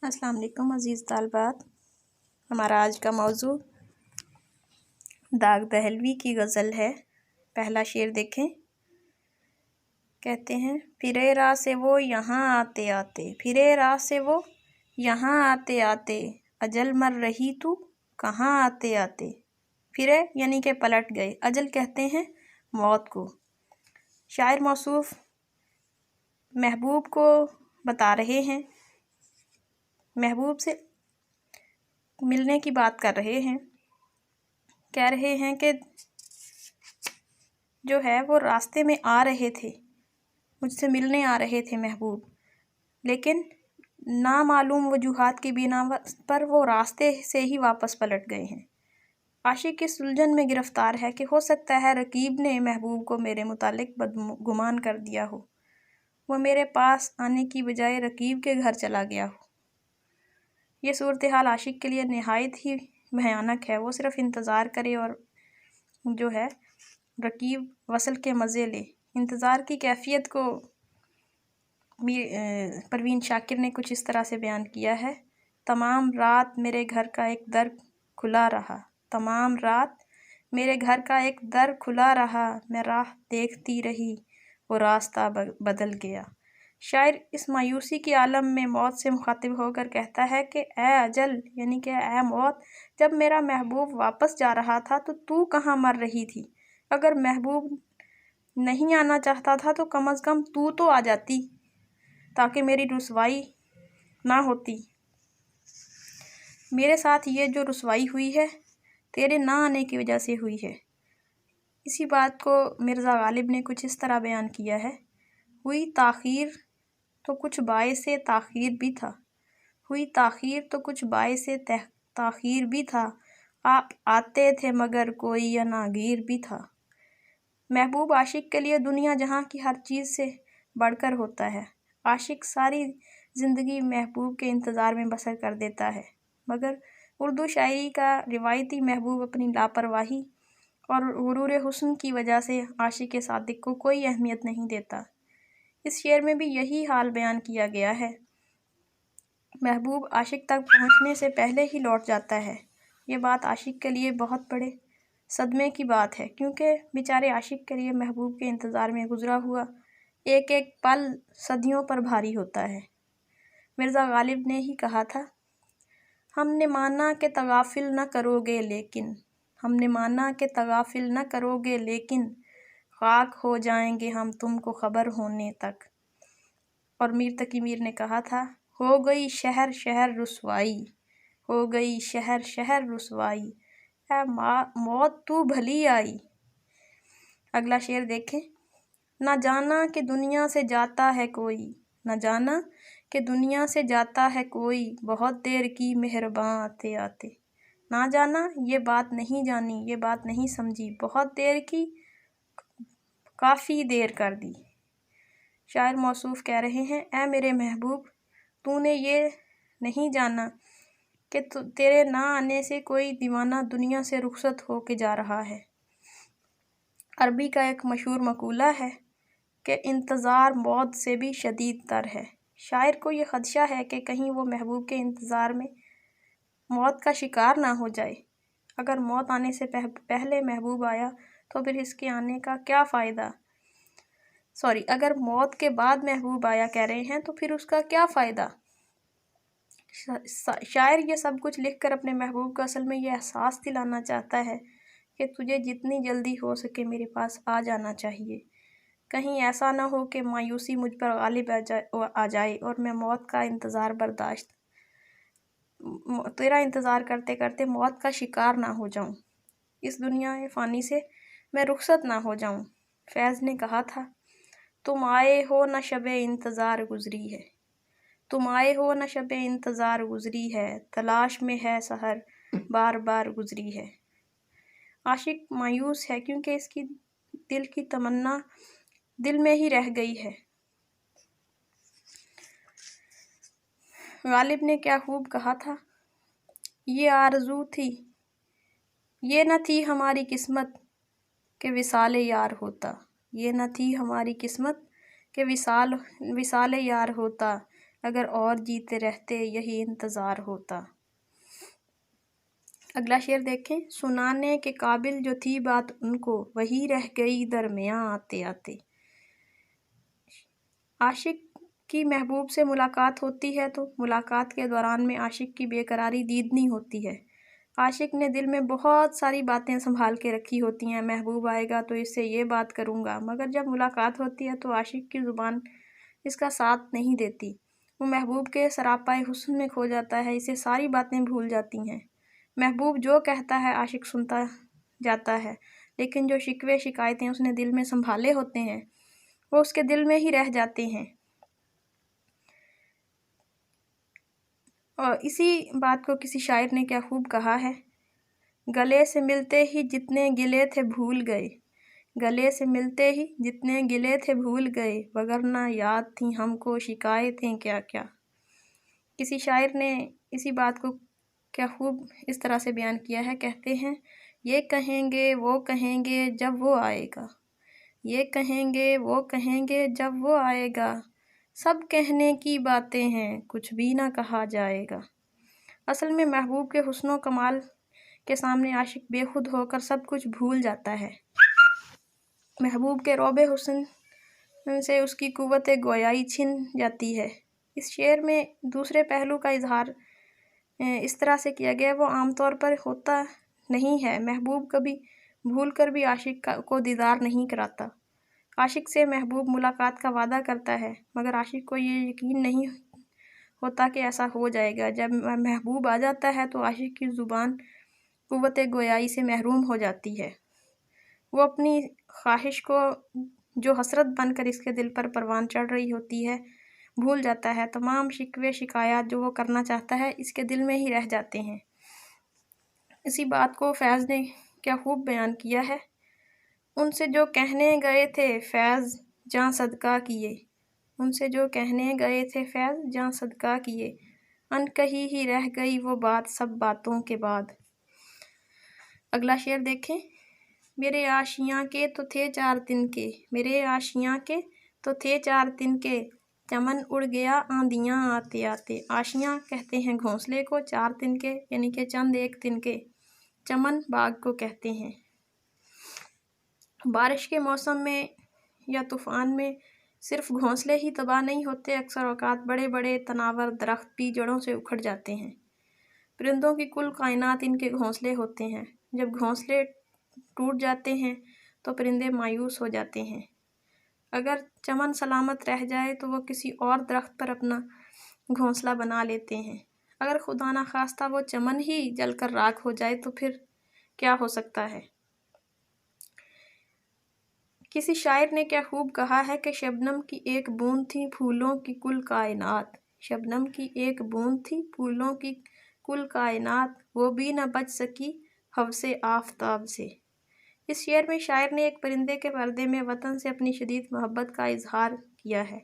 السلام علیکم عزیز طالبات۔ ہمارا آج کا موضوع داغ دہلوی کی غزل ہے۔ پہلا شعر دیکھیں۔ کہتے ہیں، پھرے راہ سے وہ یہاں آتے آتے، پھرے راہ سے وہ یہاں آتے آتے، اجل مر رہی تو کہاں آتے آتے۔ پھرے یعنی کہ پلٹ گئے، اجل کہتے ہیں موت کو۔ شاعر موصوف محبوب کو بتا رہے ہیں، محبوب سے ملنے کی بات کر رہے ہیں، کہہ رہے ہیں کہ جو ہے وہ راستے میں آ رہے تھے، مجھ سے ملنے آ رہے تھے محبوب، لیکن نامعلوم وجوہات کی بنا پر وہ راستے سے ہی واپس پلٹ گئے ہیں۔ عاشق اس الجھن میں گرفتار ہے کہ ہو سکتا ہے رقیب نے محبوب کو میرے متعلق بدگمان کر دیا ہو، وہ میرے پاس آنے کی بجائے رقیب کے گھر چلا گیا ہو۔ یہ صورتحال عاشق کے لیے نہایت ہی بھیانک ہے۔ وہ صرف انتظار کرے اور جو ہے رقیب وصل کے مزے لے۔ انتظار کی کیفیت کو پروین شاکر نے کچھ اس طرح سے بیان کیا ہے۔ تمام رات میرے گھر کا ایک در کھلا رہا، تمام رات میرے گھر کا ایک در کھلا رہا، میں راہ دیکھتی رہی، وہ راستہ بدل گیا۔ شاعر اس مایوسی کے عالم میں موت سے مخاطب ہو کر کہتا ہے کہ اے اجل یعنی کہ اے موت، جب میرا محبوب واپس جا رہا تھا تو کہاں مر رہی تھی؟ اگر محبوب نہیں آنا چاہتا تھا تو کم از کم تو آ جاتی تاکہ میری رسوائی نہ ہوتی۔ میرے ساتھ یہ جو رسوائی ہوئی ہے تیرے نہ آنے کی وجہ سے ہوئی ہے۔ اسی بات کو مرزا غالب نے کچھ اس طرح بیان کیا ہے، ہوئی تاخیر تو کچھ باعث تاخیر بھی تھا، ہوئی تاخیر تو کچھ باعث تاخیر بھی تھا، آپ آتے تھے مگر کوئی عناگیر بھی تھا۔ محبوب عاشق کے لیے دنیا جہاں کی ہر چیز سے بڑھ کر ہوتا ہے۔ عاشق ساری زندگی محبوب کے انتظار میں بسر کر دیتا ہے، مگر اردو شاعری کا روایتی محبوب اپنی لاپرواہی اور غرور حسن کی وجہ سے عاشق صادق کو کوئی اہمیت نہیں دیتا۔ اس شعر میں بھی یہی حال بیان کیا گیا ہے۔ محبوب عاشق تک پہنچنے سے پہلے ہی لوٹ جاتا ہے۔ یہ بات عاشق کے لیے بہت بڑے صدمے کی بات ہے، کیونکہ بیچارے عاشق کے لیے محبوب کے انتظار میں گزرا ہوا ایک ایک پل صدیوں پر بھاری ہوتا ہے۔ مرزا غالب نے ہی کہا تھا، ہم نے مانا کہ تغافل نہ کرو گے لیکن، ہم نے مانا کہ تغافل نہ کرو گے لیکن، خاک ہو جائیں گے ہم تم کو خبر ہونے تک۔ اور میر تقی میر نے کہا تھا، ہو گئی شہر شہر رسوائی، ہو گئی شہر شہر رسوائی، اے موت تو بھلی آئی۔ اگلا شعر دیکھیں۔ نہ جانا کہ دنیا سے جاتا ہے کوئی، نہ جانا کہ دنیا سے جاتا ہے کوئی، بہت دیر کی مہرباں آتے آتے۔ نہ جانا یہ بات نہیں جانی، یہ بات نہیں سمجھی، بہت دیر کی کافی دیر کر دی۔ شاعر موصوف کہہ رہے ہیں، اے میرے محبوب، تو نے یہ نہیں جانا کہ تیرے نہ آنے سے کوئی دیوانہ دنیا سے رخصت ہو کے جا رہا ہے۔ عربی کا ایک مشہور مقولہ ہے کہ انتظار موت سے بھی شدید تر ہے۔ شاعر کو یہ خدشہ ہے کہ کہیں وہ محبوب کے انتظار میں موت کا شکار نہ ہو جائے۔ اگر موت آنے سے پہلے محبوب آیا تو پھر اس کے آنے کا کیا فائدہ؟ اگر موت کے بعد محبوب آیا کہہ رہے ہیں تو پھر اس کا کیا فائدہ؟ شاعر یہ سب کچھ لکھ کر اپنے محبوب کو اصل میں یہ احساس دلانا چاہتا ہے کہ تجھے جتنی جلدی ہو سکے میرے پاس آ جانا چاہیے۔ کہیں ایسا نہ ہو کہ مایوسی مجھ پر غالب آ جائے اور میں موت کا انتظار تیرا انتظار کرتے کرتے موت کا شکار نہ ہو جاؤں، اس دنیا فانی سے میں رخصت نہ ہو جاؤں۔ فیض نے کہا تھا، تم آئے ہو نہ شب انتظار گزری ہے، تم آئے ہو نہ شب انتظار گزری ہے، تلاش میں ہے سحر بار بار گزری ہے۔ عاشق مایوس ہے کیونکہ اس کی دل کی تمنا دل میں ہی رہ گئی ہے۔ غالب نے کیا خوب کہا تھا، یہ آرزو تھی، یہ نہ تھی ہماری قسمت کہ وصال یار ہوتا، یہ نہ تھی ہماری قسمت کہ وصال یار ہوتا، اگر اور جیتے رہتے یہی انتظار ہوتا۔ اگلا شعر دیکھیں۔ سنانے کے قابل جو تھی بات ان کو، وہی رہ گئی درمیاں آتے آتے۔ عاشق کی محبوب سے ملاقات ہوتی ہے تو ملاقات کے دوران میں عاشق کی بے قراری دیدنی ہوتی ہے۔ عاشق نے دل میں بہت ساری باتیں سنبھال کے رکھی ہوتی ہیں، محبوب آئے گا تو اس سے یہ بات کروں گا، مگر جب ملاقات ہوتی ہے تو عاشق کی زبان اس کا ساتھ نہیں دیتی۔ وہ محبوب کے سراپائے حسن میں کھو جاتا ہے، اسے ساری باتیں بھول جاتی ہیں۔ محبوب جو کہتا ہے عاشق سنتا جاتا ہے، لیکن جو شکوے شکایتیں اس نے دل میں سنبھالے ہوتے ہیں وہ اس کے دل میں ہی رہ جاتے ہیں۔ اور اسی بات کو کسی شاعر نے کیا خوب کہا ہے۔ گلے سے ملتے ہی جتنے گلے تھے بھول گئے، گلے سے ملتے ہی جتنے گلے تھے بھول گئے، وگرنہ یاد تھیں ہم کو شکایتیں کیا کیا۔ کسی شاعر نے اسی بات کو کیا خوب اس طرح سے بیان کیا ہے، کہتے ہیں یہ کہیں گے وہ کہیں گے جب وہ آئے گا، یہ کہیں گے وہ کہیں گے جب وہ آئے گا، سب کہنے کی باتیں ہیں کچھ بھی نہ کہا جائے گا۔ اصل میں محبوب کے حسن و کمال کے سامنے عاشق بے خود ہو کر سب کچھ بھول جاتا ہے۔ محبوب کے روب حسن سے اس کی قوت گویائی چھن جاتی ہے۔ اس شعر میں دوسرے پہلو کا اظہار اس طرح سے کیا گیا، وہ عام طور پر ہوتا نہیں ہے۔ محبوب کبھی بھول کر بھی عاشق کو دیدار نہیں کراتا۔ عاشق سے محبوب ملاقات کا وعدہ کرتا ہے، مگر عاشق کو یہ یقین نہیں ہوتا کہ ایسا ہو جائے گا۔ جب محبوب آ جاتا ہے تو عاشق کی زبان قوت گویائی سے محروم ہو جاتی ہے۔ وہ اپنی خواہش کو جو حسرت بن کر اس کے دل پر پروان چڑھ رہی ہوتی ہے بھول جاتا ہے۔ تمام شکوے شکایات جو وہ کرنا چاہتا ہے اس کے دل میں ہی رہ جاتے ہیں۔ اسی بات کو فیض نے کیا خوب بیان کیا ہے۔ ان سے جو کہنے گئے تھے فیض جاں صدقہ کیے، ان سے جو کہنے گئے تھے فیض جاں صدقہ کیے، ان کہی ہی رہ گئی وہ بات سب باتوں کے بعد۔ اگلا شعر دیکھیں۔ میرے آشیاں کے تو تھے 4 دن کے، میرے آشیاں کے تو تھے 4 دن کے، چمن اڑ گیا آندیاں آتے آتے۔ آشیاں کہتے ہیں گھونسلے کو، 4 دن کے یعنی کہ چند ایک دن کے، چمن باغ کو کہتے ہیں۔ بارش کے موسم میں یا طوفان میں صرف گھونسلے ہی تباہ نہیں ہوتے، اکثر اوقات بڑے بڑے تناور درخت بھی جڑوں سے اکھڑ جاتے ہیں۔ پرندوں کی کل کائنات ان کے گھونسلے ہوتے ہیں۔ جب گھونسلے ٹوٹ جاتے ہیں تو پرندے مایوس ہو جاتے ہیں۔ اگر چمن سلامت رہ جائے تو وہ کسی اور درخت پر اپنا گھونسلہ بنا لیتے ہیں۔ اگر خدا نخواستہ وہ چمن ہی جل کر راکھ ہو جائے تو پھر کیا ہو سکتا ہے۔ کسی شاعر نے کیا خوب کہا ہے کہ شبنم کی ایک بوند تھی پھولوں کی کل کائنات، شبنم کی ایک بوند تھی پھولوں کی کل کائنات، وہ بھی نہ بچ سکی ہوس آفتاب سے۔ اس شعر میں شاعر نے ایک پرندے کے پردے میں وطن سے اپنی شدید محبت کا اظہار کیا ہے۔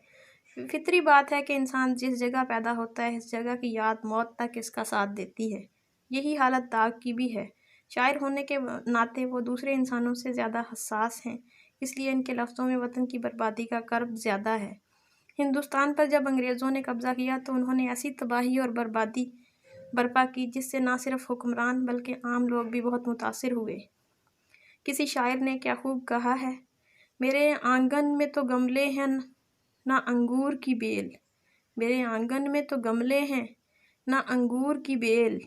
فطری بات ہے کہ انسان جس جگہ پیدا ہوتا ہے اس جگہ کی یاد موت تک اس کا ساتھ دیتی ہے۔ یہی حالت داغ کی بھی ہے۔ شاعر ہونے کے ناطے وہ دوسرے انسانوں سے زیادہ حساس ہیں، اس لیے ان کے لفظوں میں وطن کی بربادی کا کرب زیادہ ہے۔ ہندوستان پر جب انگریزوں نے قبضہ کیا تو انہوں نے ایسی تباہی اور بربادی برپا کی جس سے نہ صرف حکمران بلکہ عام لوگ بھی بہت متاثر ہوئے۔ کسی شاعر نے کیا خوب کہا ہے۔ میرے آنگن میں تو گملے ہیں نہ انگور کی بیل، میرے آنگن میں تو گملے ہیں نہ انگور کی بیل،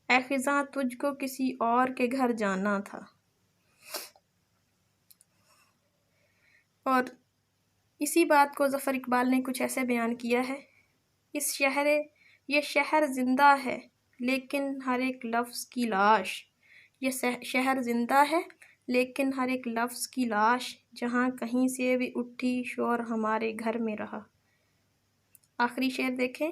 اے خزاں تجھ کو کسی اور کے گھر جانا تھا۔ اور اسی بات کو ظفر اقبال نے کچھ ایسے بیان کیا ہے۔ یہ شہر زندہ ہے لیکن ہر ایک لفظ کی لاش، یہ شہر زندہ ہے لیکن ہر ایک لفظ کی لاش، جہاں کہیں سے بھی اٹھی شور ہمارے گھر میں رہا۔ آخری شعر دیکھیں۔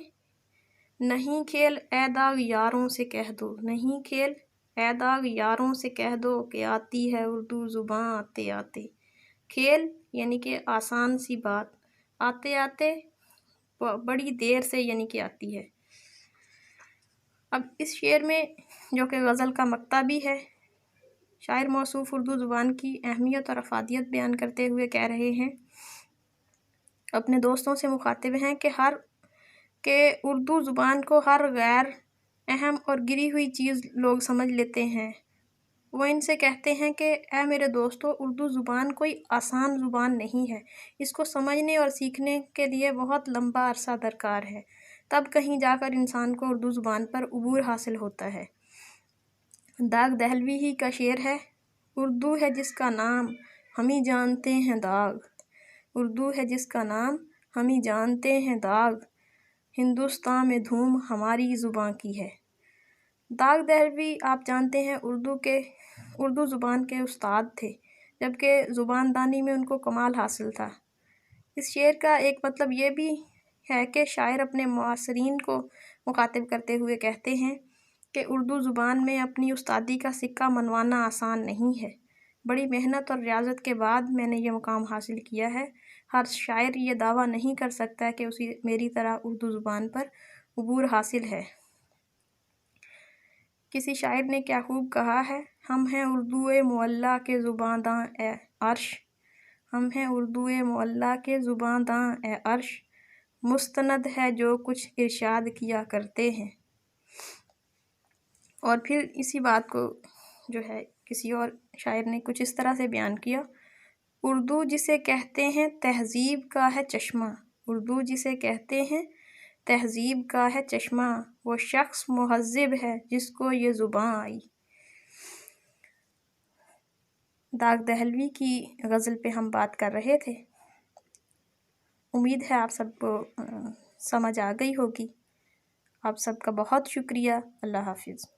نہیں کھیل اے داغ یاروں سے کہہ دو، نہیں کھیل اے داغ یاروں سے کہہ دو کہ آتی ہے اردو زباں آتے آتے۔ کھیل یعنی کہ آسان سی بات، آتے آتے بڑی دیر سے یعنی کہ آتی ہے۔ اب اس شعر میں جو کہ غزل کا مقطع بھی ہے، شاعر موصوف اردو زبان کی اہمیت اور افادیت بیان کرتے ہوئے کہہ رہے ہیں اپنے دوستوں سے مخاطب ہیں کہ اردو زبان کو ہر غیر اہم اور گری ہوئی چیز لوگ سمجھ لیتے ہیں۔ وہ ان سے کہتے ہیں کہ اے میرے دوستو، اردو زبان کوئی آسان زبان نہیں ہے۔ اس کو سمجھنے اور سیکھنے کے لیے بہت لمبا عرصہ درکار ہے، تب کہیں جا کر انسان کو اردو زبان پر عبور حاصل ہوتا ہے۔ داغ دہلوی ہی کا شعر ہے، اردو ہے جس کا نام ہمیں جانتے ہیں داغ، اردو ہے جس کا نام ہمیں جانتے ہیں داغ، ہندوستان میں دھوم ہماری زباں کی ہے۔ داغ دہلوی آپ جانتے ہیں اردو زبان کے استاد تھے، جبکہ زبان دانی میں ان کو کمال حاصل تھا۔ اس شعر کا ایک مطلب یہ بھی ہے کہ شاعر اپنے معاصرین کو مخاطب کرتے ہوئے کہتے ہیں کہ اردو زبان میں اپنی استادی کا سکہ منوانا آسان نہیں ہے۔ بڑی محنت اور ریاضت کے بعد میں نے یہ مقام حاصل کیا ہے۔ ہر شاعر یہ دعویٰ نہیں کر سکتا کہ اسے میری طرح اردو زبان پر عبور حاصل ہے۔ کسی شاعر نے کیا خوب کہا ہے، ہم ہیں اردوئے معلیٰ کے زباں داں اے عرش، ہم ہیں اردوئے معلیٰ کے زباں داں اے عرش، مستند ہے جو کچھ ارشاد کیا کرتے ہیں۔ اور پھر اسی بات کو جو ہے کسی اور شاعر نے کچھ اس طرح سے بیان کیا، اردو جسے کہتے ہیں تہذیب کا ہے چشمہ، اردو جسے کہتے ہیں تہذیب کا ہے چشمہ، وہ شخص مہذب ہے جس کو یہ زباں آئی۔ داغ دہلوی کی غزل پہ ہم بات کر رہے تھے۔ امید ہے آپ سب کو سمجھ آ گئی ہوگی۔ آپ سب کا بہت شکریہ۔ اللہ حافظ۔